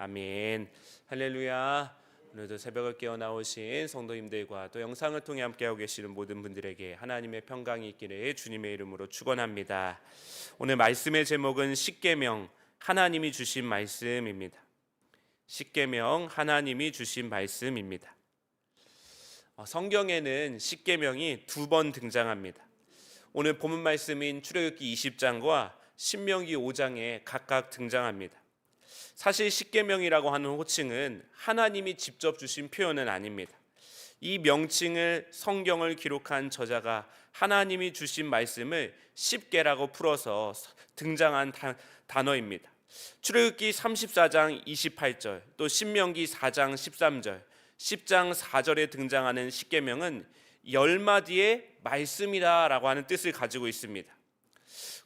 아멘. 할렐루야. 오늘도 새벽을 깨어 나오신 성도님들과 또 영상을 통해 함께하고 계시는 모든 분들에게 하나님의 평강이 있기를 주님의 이름으로 축원합니다. 오늘 말씀의 제목은 십계명, 하나님이 주신 말씀입니다. 십계명, 하나님이 주신 말씀입니다. 성경에는 십계명이 두 번 등장합니다. 오늘 본문 말씀인 출애굽기 20장과 신명기 5장에 각각 등장합니다. 사실 십계명이라고 하는 호칭은 하나님이 직접 주신 표현은 아닙니다. 이 명칭을 성경을 기록한 저자가 하나님이 주신 말씀을 십계라고 풀어서 등장한 단어입니다. 출애굽기 34장 28절, 또 신명기 4장 13절, 10장 4절에 등장하는 십계명은 10마디의 말씀이다라고 하는 뜻을 가지고 있습니다.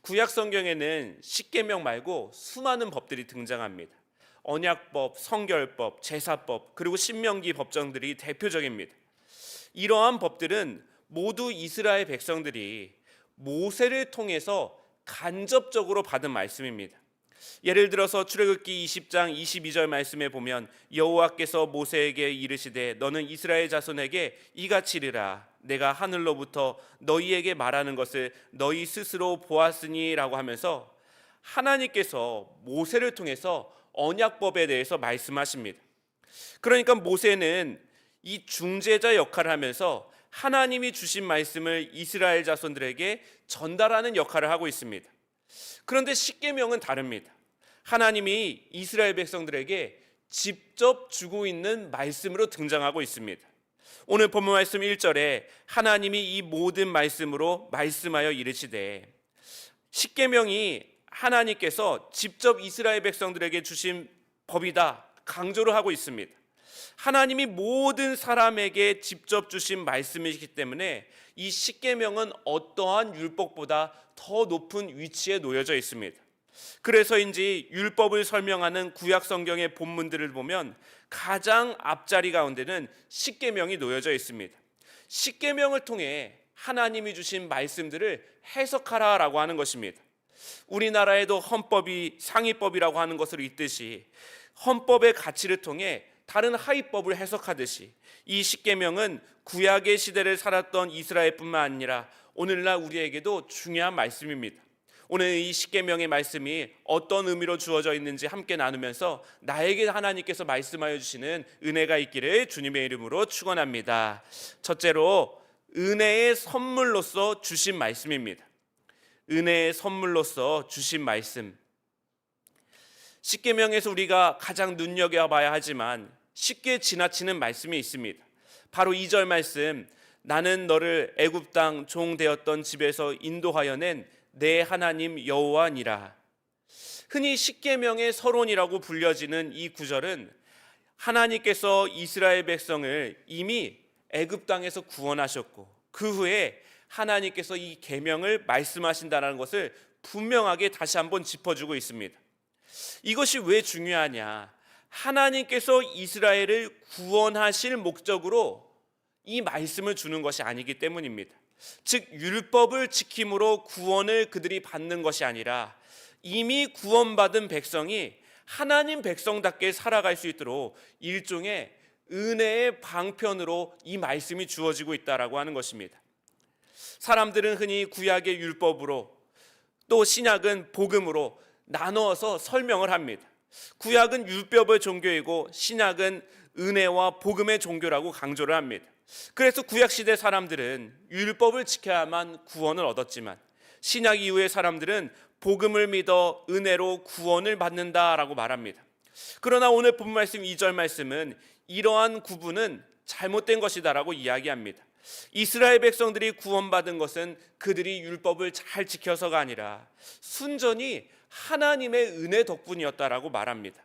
구약 성경에는 십계명 말고 수많은 법들이 등장합니다. 언약법, 성결법, 제사법, 그리고 신명기 법정들이 대표적입니다. 이러한 법들은 모두 이스라엘 백성들이 모세를 통해서 간접적으로 받은 말씀입니다. 예를 들어서 출애굽기 20장 22절 말씀에 보면 여호와께서 모세에게 이르시되 너는 이스라엘 자손에게 이같이 이르라 내가 하늘로부터 너희에게 말하는 것을 너희 스스로 보았으니 라고 하면서 하나님께서 모세를 통해서 언약법에 대해서 말씀하십니다. 그러니까 모세는 이 중재자 역할을 하면서 하나님이 주신 말씀을 이스라엘 자손들에게 전달하는 역할을 하고 있습니다. 그런데 십계명은 다릅니다. 하나님이 이스라엘 백성들에게 직접 주고 있는 말씀으로 등장하고 있습니다. 오늘 본문 말씀 1절에 하나님이 이 모든 말씀으로 말씀하여 이르시되, 십계명이 하나님께서 직접 이스라엘 백성들에게 주신 법이다 강조를 하고 있습니다. 하나님이 모든 사람에게 직접 주신 말씀이기 때문에 이 십계명은 어떠한 율법보다 더 높은 위치에 놓여져 있습니다. 그래서인지 율법을 설명하는 구약 성경의 본문들을 보면 가장 앞자리 가운데는 십계명이 놓여져 있습니다. 십계명을 통해 하나님이 주신 말씀들을 해석하라라고 하는 것입니다. 우리나라에도 헌법이 상위법이라고 하는 것을 있듯이 헌법의 가치를 통해 다른 하위법을 해석하듯이 이 십계명은 구약의 시대를 살았던 이스라엘뿐만 아니라 오늘날 우리에게도 중요한 말씀입니다. 오늘 이 십계명의 말씀이 어떤 의미로 주어져 있는지 함께 나누면서 나에게 하나님께서 말씀하여 주시는 은혜가 있기를 주님의 이름으로 축원합니다. 첫째로 은혜의 선물로서 주신 말씀입니다. 은혜의 선물로서 주신 말씀. 십계명에서 우리가 가장 눈여겨봐야 하지만 쉽게 지나치는 말씀이 있습니다. 바로 2절 말씀, 나는 너를 애굽 땅 종 되었던 집에서 인도하여 낸 내 하나님 여호와니라. 흔히 십계명의 서론이라고 불려지는 이 구절은 하나님께서 이스라엘 백성을 이미 애굽 땅에서 구원하셨고 그 후에 하나님께서 이 계명을 말씀하신다는 것을 분명하게 다시 한번 짚어주고 있습니다. 이것이 왜 중요하냐? 하나님께서 이스라엘을 구원하실 목적으로 이 말씀을 주는 것이 아니기 때문입니다. 즉 율법을 지킴으로 구원을 그들이 받는 것이 아니라 이미 구원받은 백성이 하나님 백성답게 살아갈 수 있도록 일종의 은혜의 방편으로 이 말씀이 주어지고 있다라고 하는 것입니다. 사람들은 흔히 구약의 율법으로 또 신약은 복음으로 나누어서 설명을 합니다. 구약은 율법의 종교이고 신약은 은혜와 복음의 종교라고 강조를 합니다. 그래서 구약시대 사람들은 율법을 지켜야만 구원을 얻었지만 신약 이후의 사람들은 복음을 믿어 은혜로 구원을 받는다라고 말합니다. 그러나 오늘 본 말씀 2절 말씀은 이러한 구분은 잘못된 것이다라고 이야기합니다. 이스라엘 백성들이 구원받은 것은 그들이 율법을 잘 지켜서가 아니라 순전히 하나님의 은혜 덕분이었다라고 말합니다.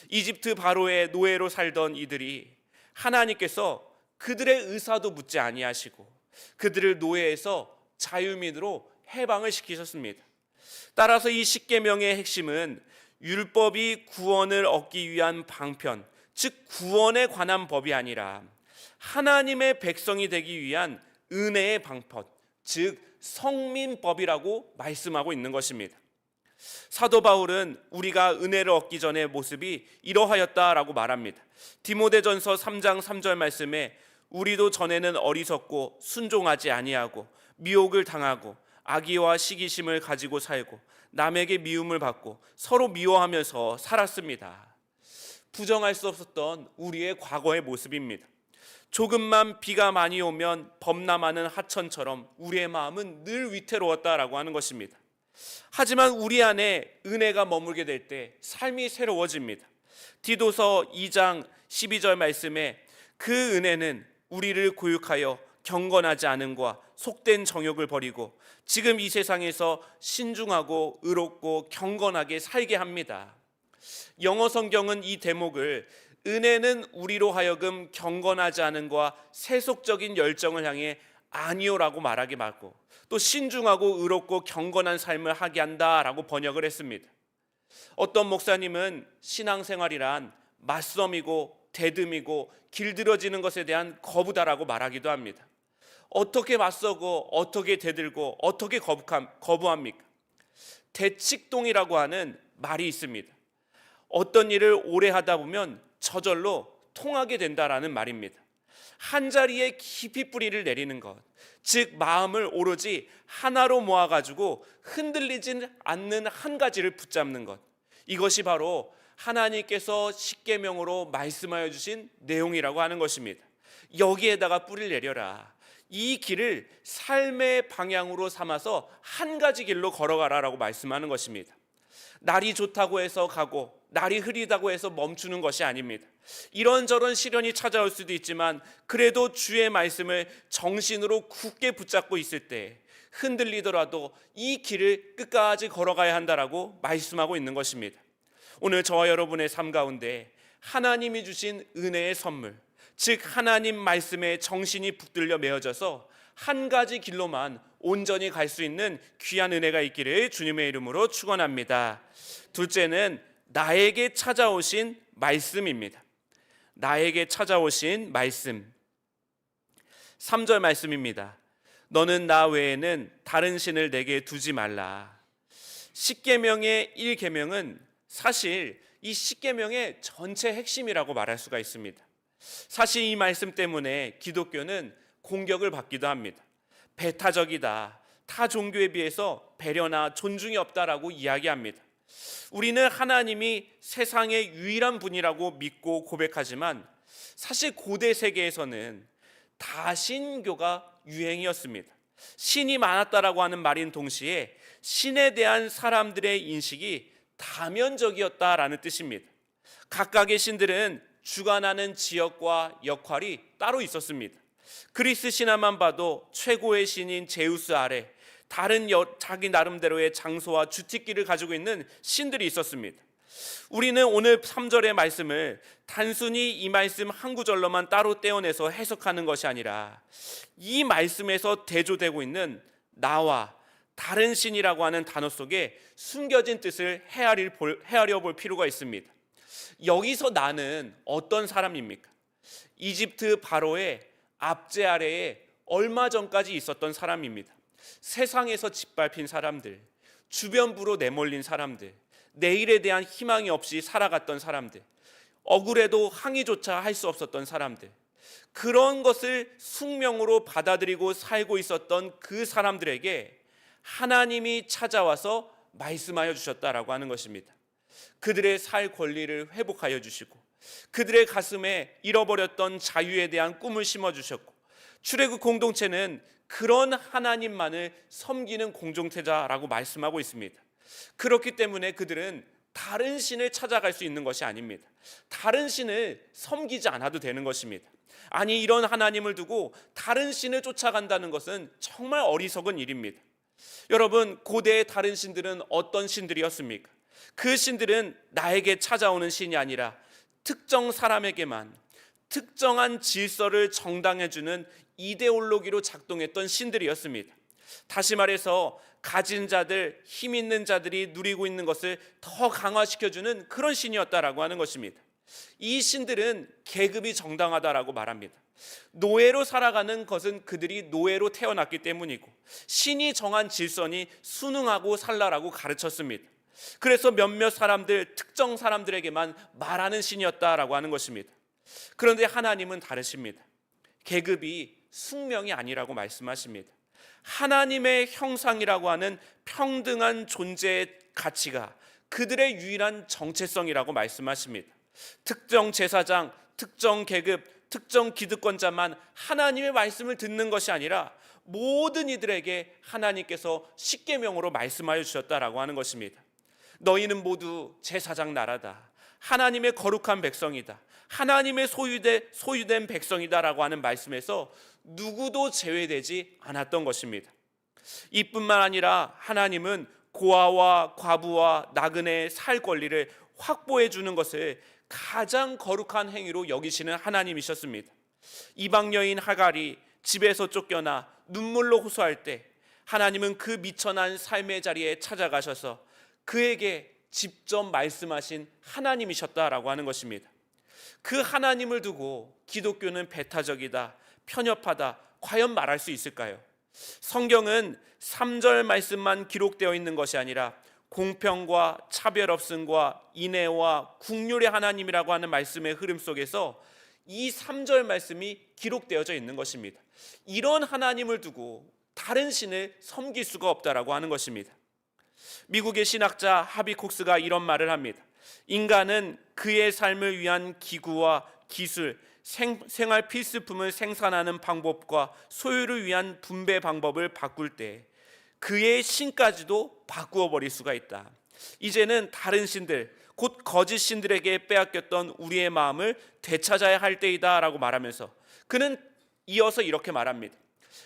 이집트 바로의 노예로 살던 이들이 하나님께서 그들의 의사도 묻지 아니하시고 그들을 노예에서 자유민으로 해방을 시키셨습니다. 따라서 이 십계명의 핵심은 율법이 구원을 얻기 위한 방편, 즉 구원에 관한 법이 아니라 하나님의 백성이 되기 위한 은혜의 방편, 즉 성민법이라고 말씀하고 있는 것입니다. 사도 바울은 우리가 은혜를 얻기 전의 모습이 이러하였다라고 말합니다. 디모데전서 3장 3절 말씀에 우리도 전에는 어리석고 순종하지 아니하고 미혹을 당하고 악의와 시기심을 가지고 살고 남에게 미움을 받고 서로 미워하면서 살았습니다. 부정할 수 없었던 우리의 과거의 모습입니다. 조금만 비가 많이 오면 범람하는 하천처럼 우리의 마음은 늘 위태로웠다라고 하는 것입니다. 하지만 우리 안에 은혜가 머물게 될 때 삶이 새로워집니다. 디도서 2장 12절 말씀에 그 은혜는 우리를 고육하여 경건하지 않음과 속된 정욕을 버리고 지금 이 세상에서 신중하고 의롭고 경건하게 살게 합니다. 영어 성경은 이 대목을 은혜는 우리로 하여금 경건하지 않음과 세속적인 열정을 향해 아니오라고 말하게 하고 또 신중하고 의롭고 경건한 삶을 하게 한다라고 번역을 했습니다. 어떤 목사님은 신앙생활이란 맞섬이고 대듬이고 길들여지는 것에 대한 거부다라고 말하기도 합니다. 어떻게 맞서고 어떻게 대들고 어떻게 거부합니까? 대칙동이라고 하는 말이 있습니다. 어떤 일을 오래 하다 보면 저절로 통하게 된다라는 말입니다. 한 자리에 깊이 뿌리를 내리는 것, 즉 마음을 오로지 하나로 모아가지고 흔들리지 않는 한 가지를 붙잡는 것, 이것이 바로 하나님께서 십계명으로 말씀하여 주신 내용이라고 하는 것입니다. 여기에다가 뿌리를 내려라. 이 길을 삶의 방향으로 삼아서 한 가지 길로 걸어가라라고 말씀하는 것입니다. 날이 좋다고 해서 가고 날이 흐리다고 해서 멈추는 것이 아닙니다. 이런저런 시련이 찾아올 수도 있지만 그래도 주의 말씀을 정신으로 굳게 붙잡고 있을 때 흔들리더라도 이 길을 끝까지 걸어가야 한다라고 말씀하고 있는 것입니다. 오늘 저와 여러분의 삶 가운데 하나님이 주신 은혜의 선물, 즉 하나님 말씀에 정신이 붙들려 메어져서 한 가지 길로만 온전히 갈 수 있는 귀한 은혜가 있기를 주님의 이름으로 축원합니다. 둘째는 나에게 찾아오신 말씀입니다. 나에게 찾아오신 말씀. 3절 말씀입니다. 너는 나 외에는 다른 신을 내게 두지 말라. 십계명의 1계명은 사실 이 십계명의 전체 핵심이라고 말할 수가 있습니다. 사실 이 말씀 때문에 기독교는 공격을 받기도 합니다. 배타적이다, 타 종교에 비해서 배려나 존중이 없다라고 이야기합니다. 우리는 하나님이 세상의 유일한 분이라고 믿고 고백하지만 사실 고대 세계에서는 다신교가 유행이었습니다. 신이 많았다라고 하는 말인 동시에 신에 대한 사람들의 인식이 다면적이었다라는 뜻입니다. 각각의 신들은 주관하는 지역과 역할이 따로 있었습니다. 그리스 신화만 봐도 최고의 신인 제우스 아래 다른 자기 나름대로의 장소와 주특기를 가지고 있는 신들이 있었습니다. 우리는 오늘 3절의 말씀을 단순히 이 말씀 한 구절로만 따로 떼어내서 해석하는 것이 아니라 이 말씀에서 대조되고 있는 나와 다른 신이라고 하는 단어 속에 숨겨진 뜻을 헤아려 볼 필요가 있습니다. 여기서 나는 어떤 사람입니까? 이집트 바로의 압제 아래에 얼마 전까지 있었던 사람입니다. 세상에서 짓밟힌 사람들, 주변부로 내몰린 사람들, 내일에 대한 희망이 없이 살아갔던 사람들, 억울해도 항의조차 할 수 없었던 사람들, 그런 것을 숙명으로 받아들이고 살고 있었던 그 사람들에게 하나님이 찾아와서 말씀하여 주셨다라고 하는 것입니다. 그들의 살 권리를 회복하여 주시고 그들의 가슴에 잃어버렸던 자유에 대한 꿈을 심어주셨고 출애굽 공동체는 그런 하나님만을 섬기는 공동체자라고 말씀하고 있습니다. 그렇기 때문에 그들은 다른 신을 찾아갈 수 있는 것이 아닙니다. 다른 신을 섬기지 않아도 되는 것입니다. 아니, 이런 하나님을 두고 다른 신을 쫓아간다는 것은 정말 어리석은 일입니다. 여러분, 고대의 다른 신들은 어떤 신들이었습니까? 그 신들은 나에게 찾아오는 신이 아니라 특정 사람에게만 특정한 질서를 정당해주는 이데올로기로 작동했던 신들이었습니다. 다시 말해서 가진 자들, 힘 있는 자들이 누리고 있는 것을 더 강화시켜주는 그런 신이었다라고 하는 것입니다. 이 신들은 계급이 정당하다라고 말합니다. 노예로 살아가는 것은 그들이 노예로 태어났기 때문이고 신이 정한 질서니 순응하고 살라라고 가르쳤습니다. 그래서 몇몇 사람들, 특정 사람들에게만 말하는 신이었다라고 하는 것입니다. 그런데 하나님은 다르십니다. 계급이 숙명이 아니라고 말씀하십니다. 하나님의 형상이라고 하는 평등한 존재의 가치가 그들의 유일한 정체성이라고 말씀하십니다. 특정 제사장, 특정 계급, 특정 기득권자만 하나님의 말씀을 듣는 것이 아니라 모든 이들에게 하나님께서 십계명으로 말씀하여 주셨다라고 하는 것입니다. 너희는 모두 제사장 나라다. 하나님의 거룩한 백성이다. 하나님의 소유된 백성이다라고 하는 말씀에서 누구도 제외되지 않았던 것입니다. 이뿐만 아니라 하나님은 고아와 과부와 나그네의 살 권리를 확보해 주는 것을 가장 거룩한 행위로 여기시는 하나님이셨습니다. 이방 여인 하갈이 집에서 쫓겨나 눈물로 호소할 때 하나님은 그 미천한 삶의 자리에 찾아가셔서 그에게 직접 말씀하신 하나님이셨다라고 하는 것입니다. 그 하나님을 두고 기독교는 배타적이다, 편협하다, 과연 말할 수 있을까요? 성경은 3절 말씀만 기록되어 있는 것이 아니라 공평과 차별 없음과 인애와 긍휼의 하나님이라고 하는 말씀의 흐름 속에서 이 3절 말씀이 기록되어져 있는 것입니다. 이런 하나님을 두고 다른 신을 섬길 수가 없다라고 하는 것입니다. 미국의 신학자 하비콕스가 이런 말을 합니다. 인간은 그의 삶을 위한 기구와 기술, 생활 필수품을 생산하는 방법과 소유를 위한 분배 방법을 바꿀 때 그의 신까지도 바꾸어 버릴 수가 있다. 이제는 다른 신들, 곧 거짓 신들에게 빼앗겼던 우리의 마음을 되찾아야 할 때이다 라고 말하면서 그는 이어서 이렇게 말합니다.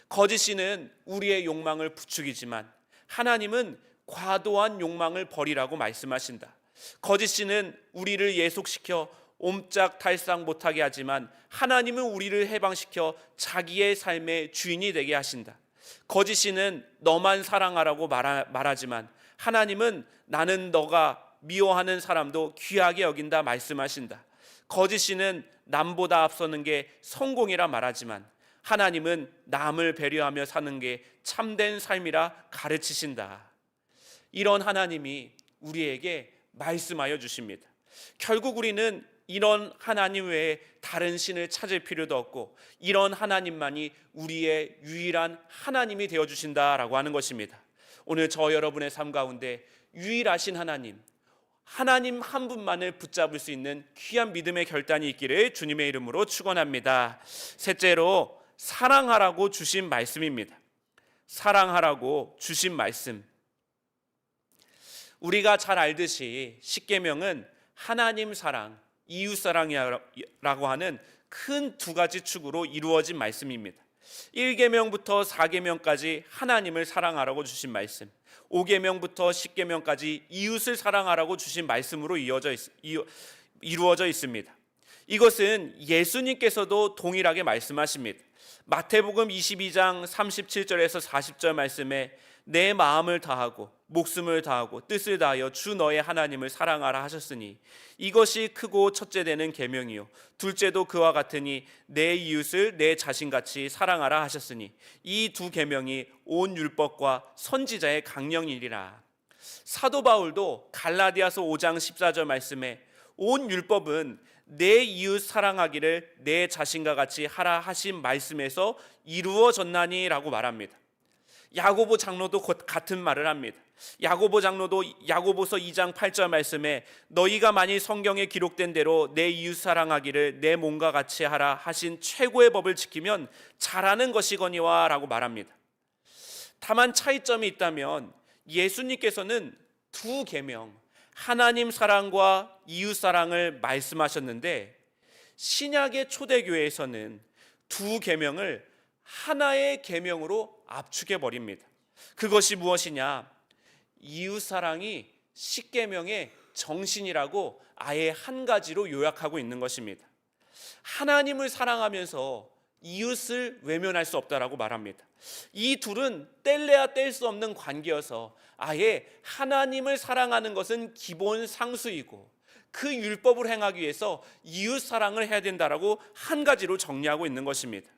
거짓 신은 우리의 욕망을 부추기지만 하나님은 과도한 욕망을 버리라고 말씀하신다. 거짓 신은 우리를 예속시켜 옴짝달싹 못하게 하지만 하나님은 우리를 해방시켜 자기의 삶의 주인이 되게 하신다. 거짓 신은 너만 사랑하라고 말하지만 하나님은 나는 너가 미워하는 사람도 귀하게 여긴다 말씀하신다. 거짓 신은 남보다 앞서는 게 성공이라 말하지만 하나님은 남을 배려하며 사는 게 참된 삶이라 가르치신다. 이런 하나님이 우리에게 말씀하여 주십니다. 결국 우리는 이런 하나님 외에 다른 신을 찾을 필요도 없고 이런 하나님만이 우리의 유일한 하나님이 되어주신다라고 하는 것입니다. 오늘 저 여러분의 삶 가운데 유일하신 하나님 한 분만을 붙잡을 수 있는 귀한 믿음의 결단이 있기를 주님의 이름으로 축원합니다. 셋째로 사랑하라고 주신 말씀입니다. 사랑하라고 주신 말씀. 우리가 잘 알듯이 십계명은 하나님 사랑, 이웃 사랑이라고 하는 큰 두 가지 축으로 이루어진 말씀입니다. 1계명부터 4계명까지 하나님을 사랑하라고 주신 말씀, 5계명부터 10계명까지 이웃을 사랑하라고 주신 말씀으로 이루어져 있습니다. 이것은 예수님께서도 동일하게 말씀하십니다. 마태복음 22장 37절에서 40절 말씀에 내 마음을 다하고 목숨을 다하고 뜻을 다하여 주 너의 하나님을 사랑하라 하셨으니 이것이 크고 첫째 되는 계명이요 둘째도 그와 같으니 내 이웃을 내 자신같이 사랑하라 하셨으니 이 두 계명이 온 율법과 선지자의 강령이리라. 사도 바울도 갈라디아서 5장 14절 말씀에 온 율법은 내 이웃 사랑하기를 내 자신과 같이 하라 하신 말씀에서 이루어졌나니라고 말합니다. 야고보 장로도 곧 같은 말을 합니다. 야고보 장로도 야고보서 2장 8절 말씀에 너희가 만일 성경에 기록된 대로 내 이웃 사랑하기를 내 몸과 같이 하라 하신 최고의 법을 지키면 잘하는 것이거니와 라고 말합니다. 다만 차이점이 있다면 예수님께서는 두 계명, 하나님 사랑과 이웃 사랑을 말씀하셨는데 신약의 초대교회에서는 두 계명을 하나의 계명으로 압축해 버립니다. 그것이 무엇이냐? 이웃 사랑이 십계명의 정신이라고 아예 한 가지로 요약하고 있는 것입니다. 하나님을 사랑하면서 이웃을 외면할 수 없다라고 말합니다. 이 둘은 뗄래야 뗄 수 없는 관계여서 아예 하나님을 사랑하는 것은 기본 상수이고 그 율법을 행하기 위해서 이웃 사랑을 해야 된다라고 한 가지로 정리하고 있는 것입니다.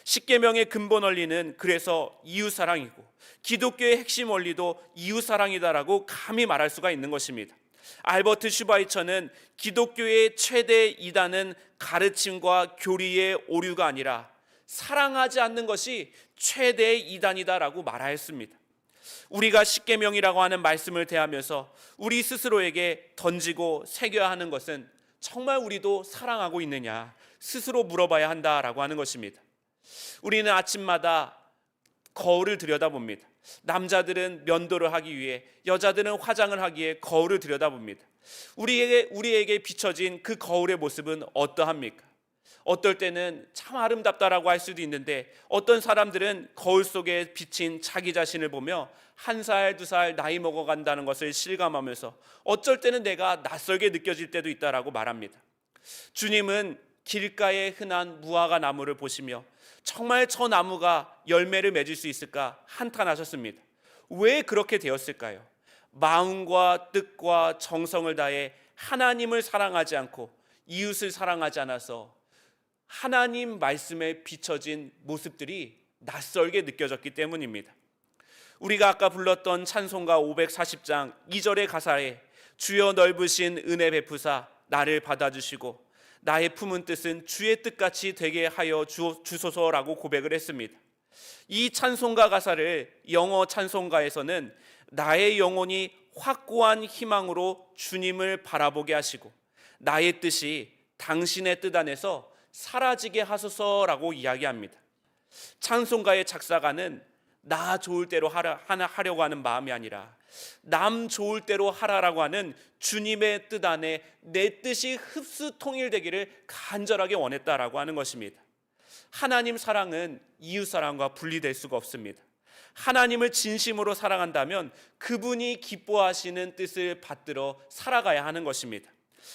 십계명의 근본 원리는 그래서 이웃사랑이고 기독교의 핵심 원리도 이웃사랑이다라고 감히 말할 수가 있는 것입니다. 알버트 슈바이처는 기독교의 최대 이단은 가르침과 교리의 오류가 아니라 사랑하지 않는 것이 최대의 이단이다라고 말하였습니다. 우리가 십계명이라고 하는 말씀을 대하면서 우리 스스로에게 던지고 새겨야 하는 것은 정말 우리도 사랑하고 있느냐 스스로 물어봐야 한다라고 하는 것입니다. 우리는 아침마다 거울을 들여다봅니다. 남자들은 면도를 하기 위해, 여자들은 화장을 하기 위해 거울을 들여다봅니다. 우리에게 비춰진 그 거울의 모습은 어떠합니까? 어떨 때는 참 아름답다라고 할 수도 있는데, 어떤 사람들은 거울 속에 비친 자기 자신을 보며 1살, 2살 나이 먹어간다는 것을 실감하면서 어쩔 때는 내가 낯설게 느껴질 때도 있다라고 말합니다. 주님은 길가에 흔한 무화과 나무를 보시며 정말 저 나무가 열매를 맺을 수 있을까 한탄하셨습니다. 왜 그렇게 되었을까요? 마음과 뜻과 정성을 다해 하나님을 사랑하지 않고 이웃을 사랑하지 않아서 하나님 말씀에 비춰진 모습들이 낯설게 느껴졌기 때문입니다. 우리가 아까 불렀던 찬송가 540장 2절의 가사에 주여 넓으신 은혜 베푸사 나를 받아주시고 나의 품은 뜻은 주의 뜻같이 되게 하여 주소서라고 고백을 했습니다. 이 찬송가 가사를 영어 찬송가에서는 나의 영혼이 확고한 희망으로 주님을 바라보게 하시고 나의 뜻이 당신의 뜻 안에서 사라지게 하소서라고 이야기합니다. 찬송가의 작사가는 나 좋을 대로 하려고 하는 마음이 아니라 남 좋을 대로 하라라고 하는 주님의 뜻 안에 내 뜻이 흡수 통일되기를 간절하게 원했다라고 하는 것입니다. 하나님 사랑은 이웃 사랑과 분리될 수가 없습니다. 하나님을 진심으로 사랑한다면 그분이 기뻐하시는 뜻을 받들어 살아가야 하는 것입니다.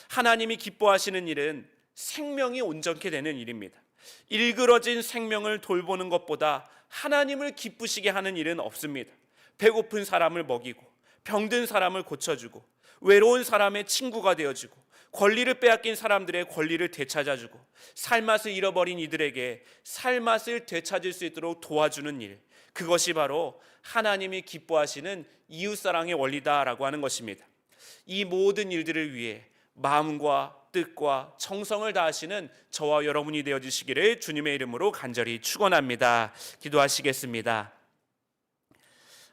하나님이 기뻐하시는 일은 생명이 온전케 되는 일입니다. 일그러진 생명을 돌보는 것보다 하나님을 기쁘시게 하는 일은 없습니다. 배고픈 사람을 먹이고 병든 사람을 고쳐주고 외로운 사람의 친구가 되어주고 권리를 빼앗긴 사람들의 권리를 되찾아주고 살맛을 잃어버린 이들에게 살맛을 되찾을 수 있도록 도와주는 일, 그것이 바로 하나님이 기뻐하시는 이웃사랑의 원리다라고 하는 것입니다. 이 모든 일들을 위해 마음과 뜻과 정성을 다하시는 저와 여러분이 되어주시기를 주님의 이름으로 간절히 축원합니다. 기도하시겠습니다.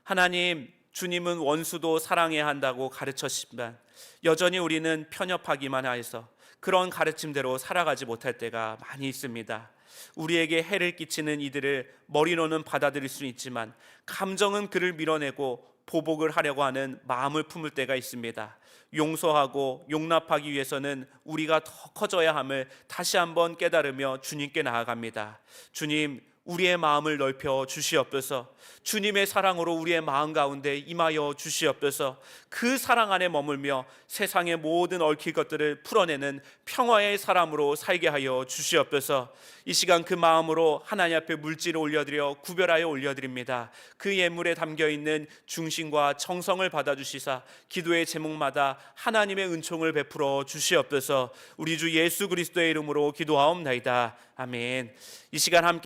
하나님, 주님은 원수도 사랑해야 한다고 가르쳤지만 여전히 우리는 편협하기만 해서 그런 가르침대로 살아가지 못할 때가 많이 있습니다. 우리에게 해를 끼치는 이들을 머리로는 받아들일 수 있지만 감정은 그를 밀어내고 보복을 하려고 하는 마음을 품을 때가 있습니다. 용서하고 용납하기 위해서는 우리가 더 커져야 함을 다시 한번 깨달으며 주님께 나아갑니다. 주님, 우리의 마음을 넓혀 주시옵소서. 주님의 사랑으로 우리의 마음 가운데 임하여 주시옵소서. 그 사랑 안에 머물며 세상의 모든 얽힐 것들을 풀어내는 평화의 사람으로 살게 하여 주시옵소서. 이 시간 그 마음으로 하나님 앞에 물질을 올려드려 구별하여 올려드립니다. 그 예물에 담겨있는 중심과 정성을 받아주시사 기도의 제목마다 하나님의 은총을 베풀어 주시옵소서. 우리 주 예수 그리스도의 이름으로 기도하옵나이다. 아멘. 이 시간 함께